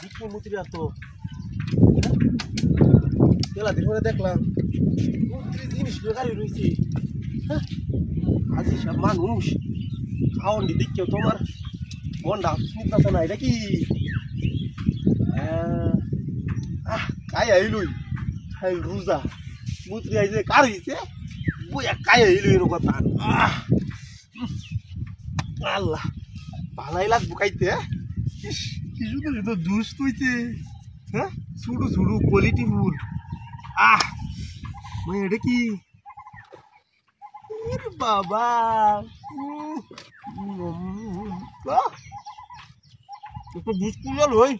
বিক্রি মুতির তো তেলা দিন পরে দেখলাম মুতির জিনিস গাড়ি রয়েছে। হ্যাঁ আজি সব মানুষ খাওয়ান দি দেখেও তোমার মনটা নিতে না এটা কি কাই আইলুই খাই রোজা মুতরি আইছে কার হইছে বইয়া কাই আইলুই এর কথা আল্লাহ ভালাই লাগবো খাইতে। কি সুন্দর সুন্দর জুস তুইছে। হ্যাঁ ছুটু ছুটু কোয়ালিটি ফুল। মানে এটা কি বাবা একটু জুস পুজল হই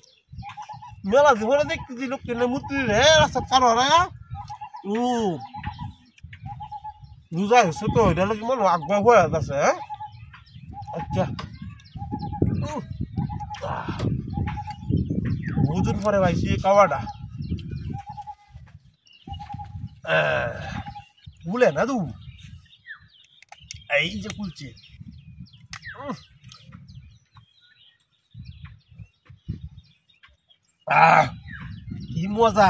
মেলা জীবনে দেখতেছি লোক কেনে মূর্তি রে রাস্তা কার রোজা হয়েছে তো এটা লোক মনে আগ্রহ হয়ে আছে। হ্যাঁ আচ্ছা বহুদিন পরে পাইছি কাওয়াটা কুলে না তু এই যে কুলছে কি মজা।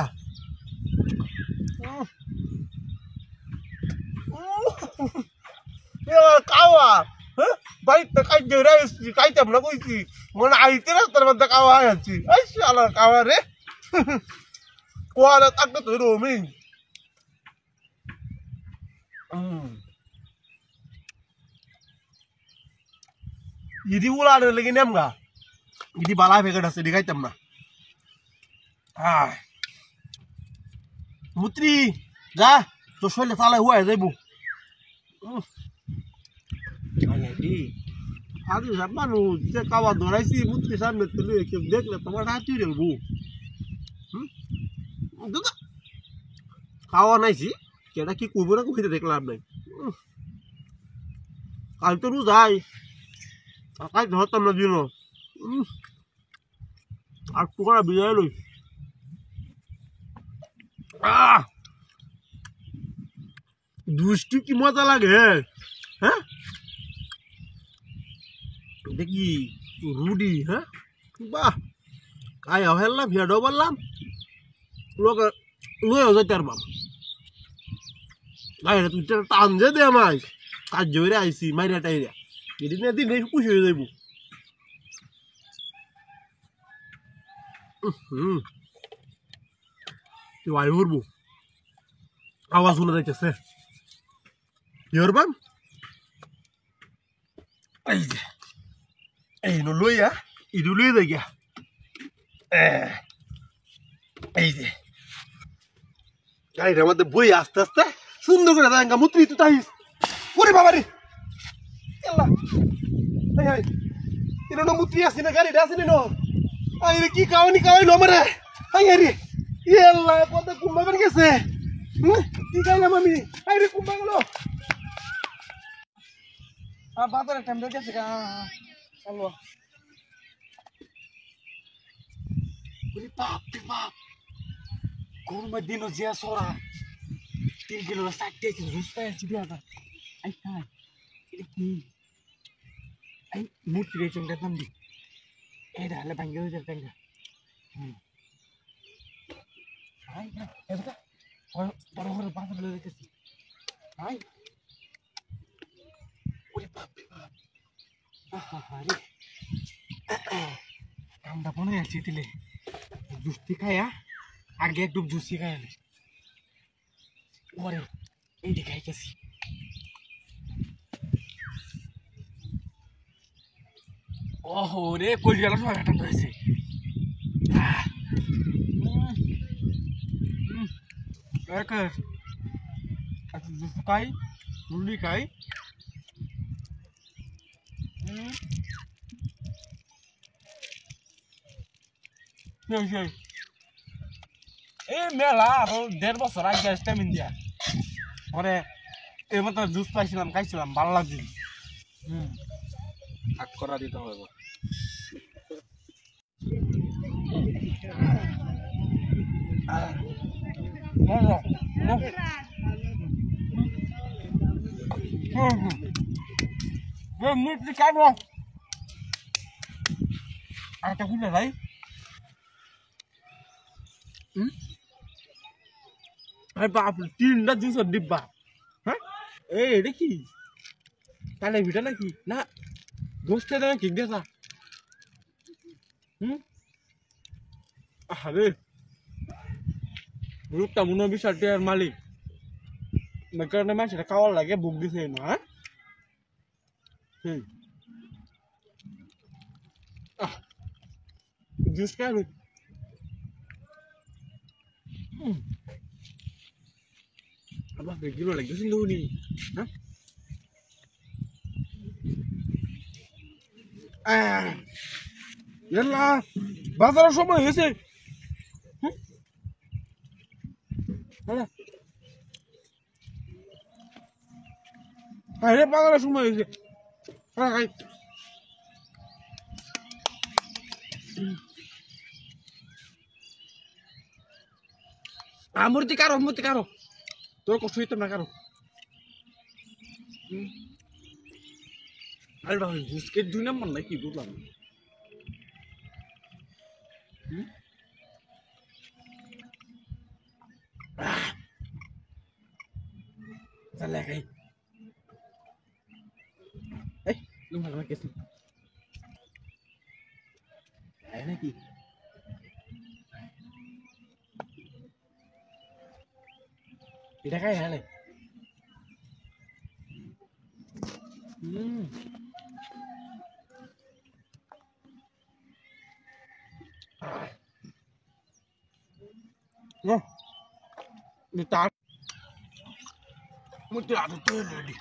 কাওয়া হ্যাঁ বাড়িতে কাইতে রে কাইতাম না কইছি মনে আইতে রাস্তার মধ্যে কাওয়া আছি এই শালা কাওয়া রে কোয়ালা থাকতে তো রোমি ইদি উলার লেগে নেমগা ইদি বালা ফেকেট আছে দেখাইতাম না। মুত্রি যা তো শরীরে চালাই হয়ে যাইব। আজ সব মানুষ যে কাওয়া ধরাইছি মুত্রি সামনে তুলে কেউ দেখলে তোমার হাতি রেলবো। খাওয়া নাইছি কেটা কি করবো না কইতে দেখলাম নাই। কাল তো যাই কাল ধরতাম না দিল আর টুকরা বিজয় লই দুষ্টি কি মজা লাগে। হ্যাঁ দেখি রুডি হ্যাঁ বাহ কায় হেললাম হেডও বললাম লোক লয়েও যাইতে পারবাম গাইরা তুই টান যে দে আমায় কাজ জয়রে আইসি মাইরা টাইরা এদিন দিন খুশি হয়ে যাইব। তুই আই উড়বো আওয়াজ শোনা যাইতেছে ইয়রবাম এই যে এই নো লইয়া ইদু লই দে গিয়া এই যে গাড়িটার মধ্যে বই আস্তে আস্তে সুন্দর করে দাঁড়া মুত্রি তুই তাই ওরে বাবা রে এলা এই এই ইনো মুত্রি আসি না গাড়িটা আসি না আই রে কি কাওয়ানি মারে আই রে এলা কত কুম্বা বের গেছে কি খাইলাম আমি আই রে কুম্বা গেল বাজারে টাইম গেছে গা চলো ওরে বাপ রে বাপ গরমের দিনও যে সরা 3 কিলো 60 কেজি রুস্তায় আছে বিয়াটা আই খাই এটা কি আই মুটি রে চঙ্গা তান্দি এটা হলে ভাঙ্গে হয়ে যাবে টাঙ্গা আই না এটা বড় বড় বাসা বলে দিতেছি আই ওরে বাপ রে বাপ আরে আমরা বনে আছি দিলে জুস্তি খায়া আগে একটু জুসি খায় ওরে এইটি খাইতেছি ওহো রে কলিজালা সব একটা ধরেছে একটু জুস খাই মুরলি খাই এই মেলা আরো 1.5 বছর আগে আসতাম ইন্ডিয়া পরে এই মতো জুস পাইছিলাম খাইছিলাম ভালো লাগছিল ভাগ করা দিতে হবে মুরগি খাবো আর কা খুলে ভাই আরে বাপ তিনটা জুসের ডিব্বা হ্যাঁ এই এটা কি তাহলে ভিটা নাকি না দোস্তে দেয় কিক দেছা আরে গ্রুপটা মনে বিশাল টিয়ার মালিক কারণে মানুষটা খাওয়ার লাগে বুক দিছে না হ্যাঁ জুস খাই আবার বেগিলো লাগতেছিল নি হ্যাঁ এলা বাজারের সময় হয়েছে আরে বাজারের সময় হয়েছে মূর্তি কারো তোর কষ্ট হইতো না কারো আরে বাবা বিস্কিট 2 নম্বর নাকি বুঝলাম চলে খাই এই তুমি ভালো কেসি তাই নাকি এটা খাই হ্যাঁ তার মধ্যে আদর তো রেডি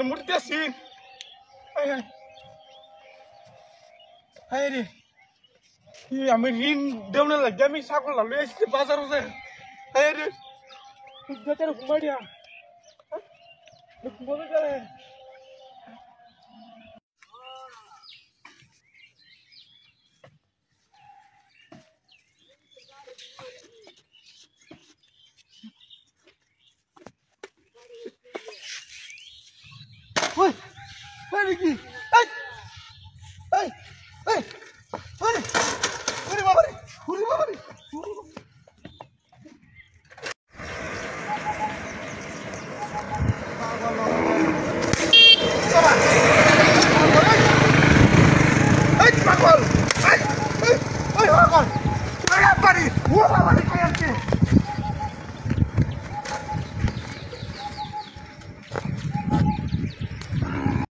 মূর্তি আসি রে আমি ঋণ দেব না লাগে আমি ছাগল লালে এসে বাজার আছে রে বেচারা ঘুমাই দিয়া ঘুমাবে করে ওই কি